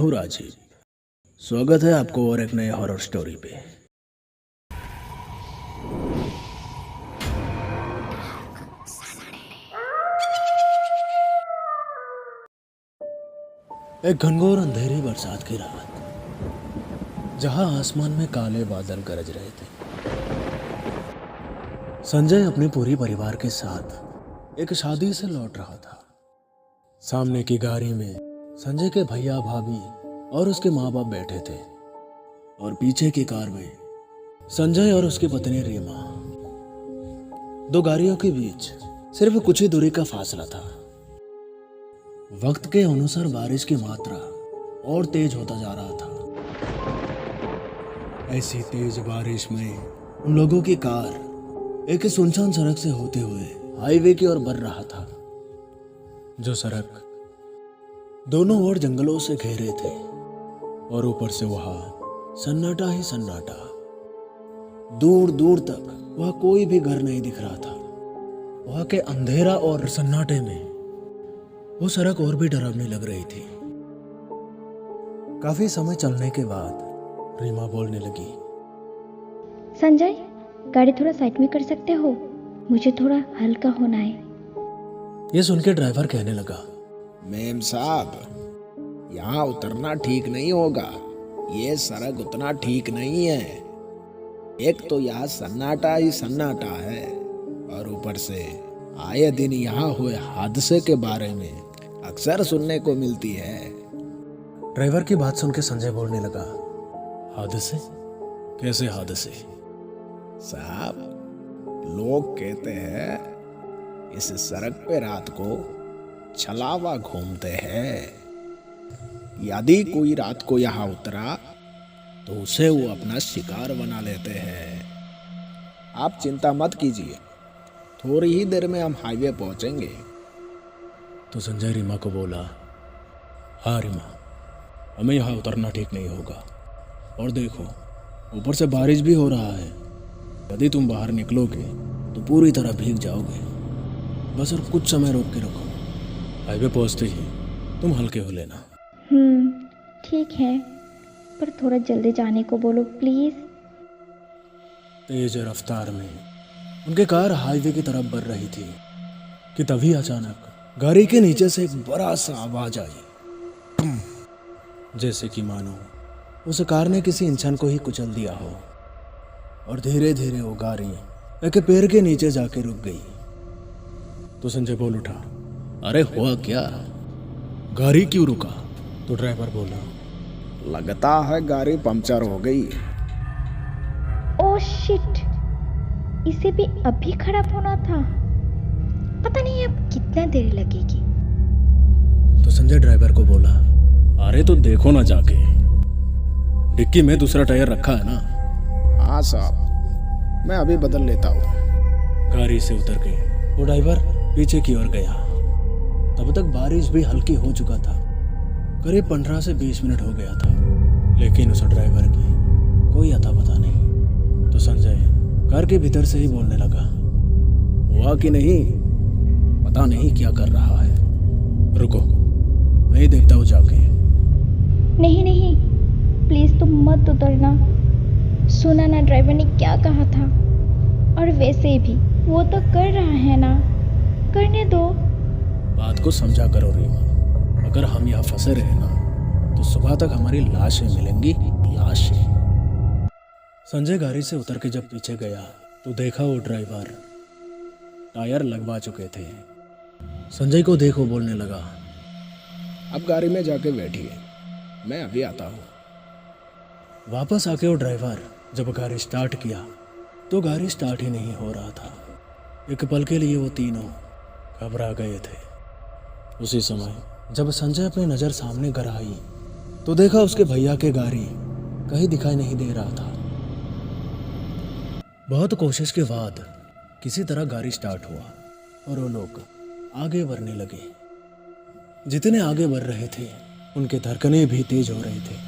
हूँ राजीव। स्वागत है आपको और एक नए हॉरर स्टोरी पे। एक घनघोर अंधेरी बरसात की रात, जहां आसमान में काले बादल गरज रहे थे, संजय अपने पूरी परिवार के साथ एक शादी से लौट रहा था। सामने की गाड़ी में संजय के भैया भाभी और उसके माँ बाप बैठे थे और पीछे की कार में संजय और उसकी पत्नी रीमा। दो गाड़ियों के बीच सिर्फ कुछ ही दूरी का फासला था। वक्त के अनुसार बारिश की मात्रा और तेज होता जा रहा था। ऐसी तेज बारिश में उन लोगों की कार एक सुनसान सड़क से होते हुए हाईवे की ओर बढ़ रहा था, जो सड़क दोनों ओर जंगलों से घेरे थे और ऊपर से वहां सन्नाटा ही सन्नाटा। दूर दूर तक वह कोई भी घर नहीं दिख रहा था। वहां के अंधेरा और सन्नाटे में वो सड़क और भी डरावनी लग रही थी। काफी समय चलने के बाद रीमा बोलने लगी, संजय, गाड़ी थोड़ा साइड में कर सकते हो? मुझे थोड़ा हल्का होना है। ये सुन के ड्राइवर कहने लगा, मेम साहब, यहाँ उतरना ठीक नहीं होगा। ये सड़क उतना ठीक नहीं है। एक तो यहाँ सन्नाटा ही सन्नाटा है और ऊपर से आए दिन यहाँ हुए हादसे के बारे में अक्सर सुनने को मिलती है। ड्राइवर की बात सुन के संजय बोलने लगा, हादसे? कैसे हादसे? साहब, लोग कहते हैं इस सड़क पे रात को छलावा घूमते हैं। यदि कोई रात को यहाँ उतरा तो उसे वो अपना शिकार बना लेते हैं। आप चिंता मत कीजिए, थोड़ी ही देर में हम हाईवे पहुंचेंगे। तो संजय रीमा को बोला, हाँ रीमा, हमें यहाँ उतरना ठीक नहीं होगा। और देखो, ऊपर से बारिश भी हो रहा है। यदि तुम बाहर निकलोगे तो पूरी तरह भीग जाओगे। बस और कुछ समय रोक के रखो। हाईवे पहुँचते ही तुम हल्के हो लेना। ठीक है, पर थोड़ा जल्दी जाने को बोलो प्लीज। तेज रफ्तार में उनकी कार हाईवे की तरफ बढ़ रही थी कि तभी अचानक गाड़ी के नीचे से एक बड़ा सा आवाज आई, जैसे कि मानो उस कार ने किसी इंसान को ही कुचल दिया हो। और धीरे धीरे वो गाड़ी एक पेड़ के नीचे जाके रुक गई। तो संजय बोल उठा, अरे हुआ क्या? गाड़ी क्यों रुका? तो ड्राइवर बोला, लगता है गाड़ी पंक्चर हो गई। ओह शिट, इसे भी अभी खराब होना था। पता नहीं अब कितना देर लगेगी। तो संजय ड्राइवर को बोला, अरे तो देखो ना जाके, डिक्की में दूसरा टायर रखा है ना। हाँ साहब, मैं अभी बदल लेता हूँ। गाड़ी से उतर के वो ड्राइवर पीछे की ओर गया। तब तक बारिश भी हल्की हो चुका था। करीब 15 से 20 मिनट हो गया था, लेकिन उस ड्राइवर की कोई अता पता नहीं। तो संजय कार के भीतर से ही बोलने लगा, हुआ कि नहीं पता नहीं क्या कर रहा है। रुको, मैं ही देखता हूँ जाके। नहीं नहीं, प्लीज तुम मत उतरना। सुना ना ड्राइवर ने क्या कहा था। और वैसे भी वो तो कर रहा है ना, करने दो। बात को समझा करो रीमा। अगर हम यहाँ फंसे रहे ना तो सुबह तक हमारी लाशें मिलेंगी, लाशें। संजय गाड़ी से उतर के जब पीछे गया तो देखा वो ड्राइवर टायर लगवा चुके थे। संजय को देखो बोलने लगा, अब गाड़ी में जाके बैठिए, मैं अभी आता हूँ। वापस आके वो ड्राइवर जब गाड़ी स्टार्ट किया तो गाड़ी स्टार्ट ही नहीं हो रहा था। एक पल के लिए वो तीनों घबरा गए थे। उसी समय जब संजय अपनी नज़र सामने गड़ाई तो देखा उसके भैया के गाड़ी कहीं दिखाई नहीं दे रहा था। बहुत कोशिश के बाद किसी तरह गाड़ी स्टार्ट हुआ और वो लोग आगे बढ़ने लगे। जितने आगे बढ़ रहे थे उनके धड़कनें भी तेज हो रहे थे।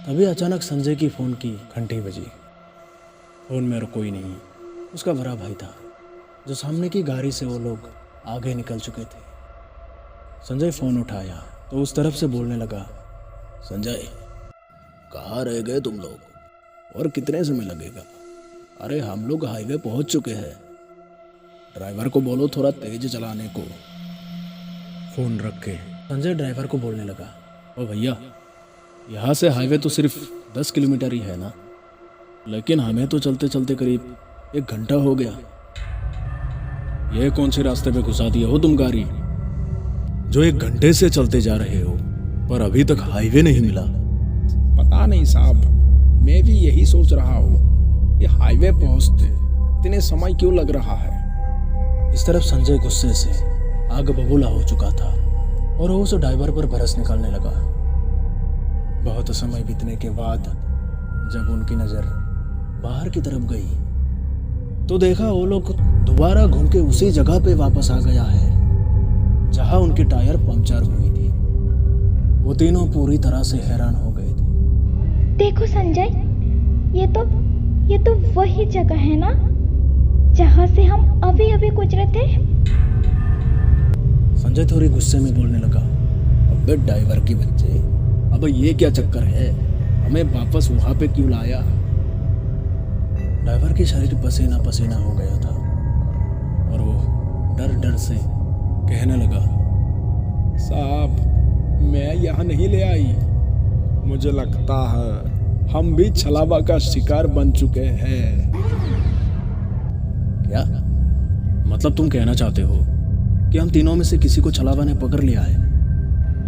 तभी अचानक संजय की फ़ोन की घंटी बजी। फ़ोन में और कोई नहीं, उसका बड़ा भाई था, जो सामने की गाड़ी से वो लोग आगे निकल चुके थे। संजय फ़ोन उठाया तो उस तरफ से बोलने लगा, संजय, कहाँ रह गए तुम लोग और कितने समय लगेगा? अरे हम लोग हाईवे पहुंच चुके हैं। ड्राइवर को बोलो थोड़ा तेज चलाने को। फोन रख के संजय ड्राइवर को बोलने लगा, ओ भैया, यहाँ से हाईवे तो सिर्फ 10 किलोमीटर ही है ना, लेकिन हमें तो चलते चलते करीब 1 घंटा हो गया। ये कौन से रास्ते पे घुसा दिए हो तुम गाड़ी, जो 1 घंटे से चलते जा रहे हो, पर अभी तक हाईवे नहीं मिला? पता नहीं साहब, मैं भी यही सोच रहा हूँ कि हाईवे पहुंचते इतने समय क्यों लग रहा है। इस तरफ संजय गुस्से से आग बबूला हो चुका था और वो उस ड्राइवर पर बरस निकालने लगा। बहुत समय बीतने के बाद जब उनकी नज़र बाहर की तरफ गई तो देखा वो लोग दोबारा घूम के उसी जगह पे वापस आ गया है जहां उनके टायर पंक्चर हुई थी। वो तीनों पूरी तरह से हैरान हो गए थे। देखो संजय, ये तो वही जगह है ना जहाँ से हम अभी अभी गुजरे थे। संजय थोड़ी गुस्से में बोलने लगा, अबे ड्राइवर की बच्चे, अब ये क्या चक्कर है, हमें वापस वहां पे क्यों लाया? ड्राइवर की शरीर पसीना पसीना हो गया था और वो डर डर से कहने लगा, साहब मैं यहाँ नहीं ले आई, मुझे लगता है हम भी छलावा का शिकार बन चुके हैं। क्या मतलब तुम कहना चाहते हो कि हम तीनों में से किसी को छलावा ने पकड़ लिया है?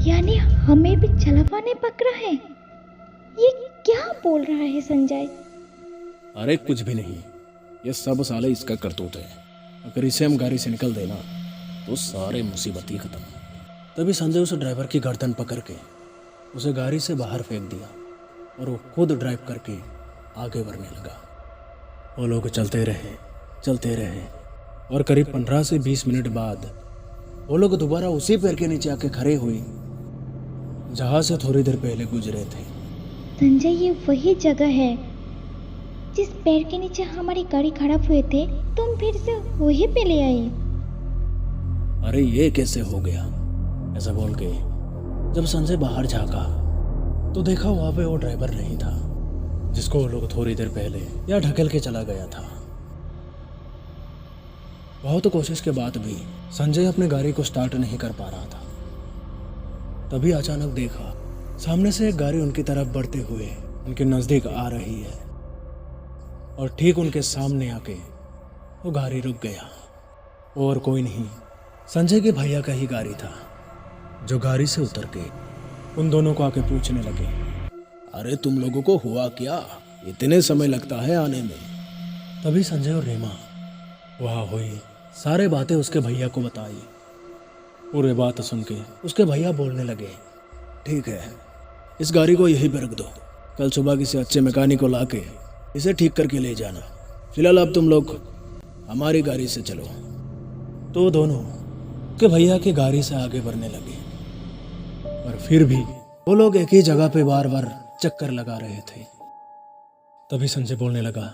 यानी हमें भी छलावा ने पकड़ा है? ये क्या बोल रहा है संजय? अरे कुछ भी नहीं, ये सब साले इसका करतूत है। अगर इसे हम गाड़ी से निकल देना तो सारे मुसीबत ही खत्म। तभी संजय उस ड्राइवर की गर्दन पकड़ के उसे गाड़ी से बाहर फेंक दिया और वो खुद ड्राइव करके आगे बढ़ने लगा। वो लोग चलते रहे और करीब 15 से 20 मिनट बाद वो लोग दोबारा उसी पेड़ के नीचे आके खड़े हुए जहाँ से थोड़ी देर पहले गुजरे थे। संजय, ये वही जगह है जिस पेड़ के नीचे हमारी गाड़ी खराब हुए थे, तुम फिर से वहीं पे ले आए। अरे ये कैसे हो गया? ऐसा बोल के जब संजय बाहर झांका तो देखा वहां पे वो ड्राइवर नहीं था जिसको वो लोग थोड़ी देर पहले या ढकेल के चला गया था। बहुत कोशिश के बाद भी संजय अपने गाड़ी को स्टार्ट नहीं कर पा रहा था। तभी अचानक देखा सामने से एक गाड़ी उनकी तरफ बढ़ते हुए उनके नजदीक आ रही है और ठीक उनके सामने आके वो गाड़ी रुक गया। और कोई नहीं, संजय के भैया का ही गाड़ी था जो गाड़ी से उतर के उन दोनों को आके पूछने लगे, अरे तुम लोगों को हुआ क्या, इतने समय लगता है आने में? तभी संजय और रीमा वहाँ हुई सारे बातें उसके भैया को बताई। पूरे बात सुन के उसके भैया बोलने लगे, ठीक है, इस गाड़ी को यहीं पर रख दो, कल सुबह किसी अच्छे मैकेनिक को ला के इसे ठीक करके ले जाना। फिलहाल अब तुम लोग हमारी गाड़ी से चलो। तो दोनों के भैया की गाड़ी से आगे बढ़ने लगे, पर फिर भी वो लोग एक ही जगह पे बार बार चक्कर लगा रहे थे। तभी संजय बोलने लगा,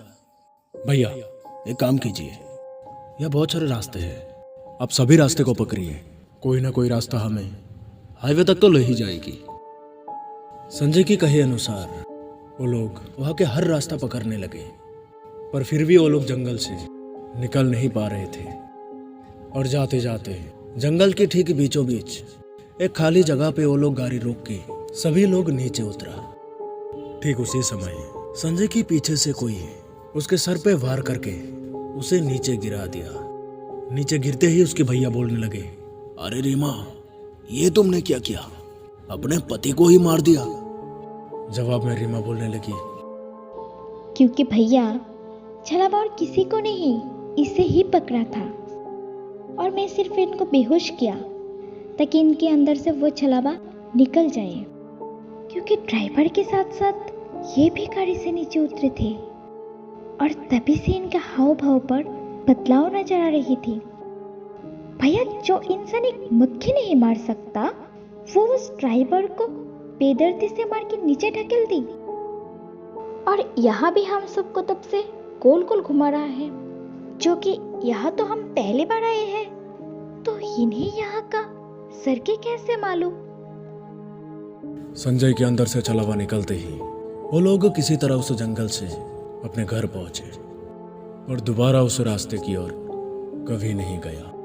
भैया एक काम कीजिए, यह बहुत सारे रास्ते हैं, आप सभी रास्ते को पकड़िए, कोई ना कोई रास्ता हमें हाईवे तक तो ले ही जाएगी। संजय की कहे अनुसार वो लोग वहाँ के हर रास्ता पकड़ने लगे, पर फिर भी वो लोग जंगल से निकल नहीं पा रहे थे। और जाते जाते जंगल के ठीक बीचों बीच एक खाली जगह पे वो लोग गाड़ी रोक के सभी लोग नीचे उतरा। ठीक उसी समय संजय की पीछे से कोई उसके सर पे वार करके उसे नीचे गिरा दिया। नीचे गिरते ही उसके भैया बोलने लगे, अरे रीमा, ये तुमने क्या किया, अपने पति को ही मार दिया। जवाब में रीमा बोलने लगी, क्योंकि भैया छलावा और किसी को नहीं, इसे ही पकड़ा था और मैं सिर्फ इनको बेहोश किया ताकि इनके अंदर से वो छलावा निकल जाए, क्योंकि ड्राइवर के साथ साथ ये भी गाड़ी से नीचे उतरे थे और तभी से इनका हाव भाव पर बदलाव नजर आ रही थी। भैया, जो इंसान एक मुट्ठी नहीं मार सकता वो उस ड्राइवर को बेदर्दी से मार के नीचे ढकेल दी। और यहाँ भी हम सबको तब से गोल गोल घुमा रहा है, जो कि यहाँ तो हम पहली बार आए हैं, तो इन्हें यहाँ का सरके कैसे मालूम। संजय के अंदर से छलावा निकलते ही वो लोग किसी तरह उस जंगल से अपने घर पहुंचे और दोबारा उस रास्ते की ओर कभी नहीं गया।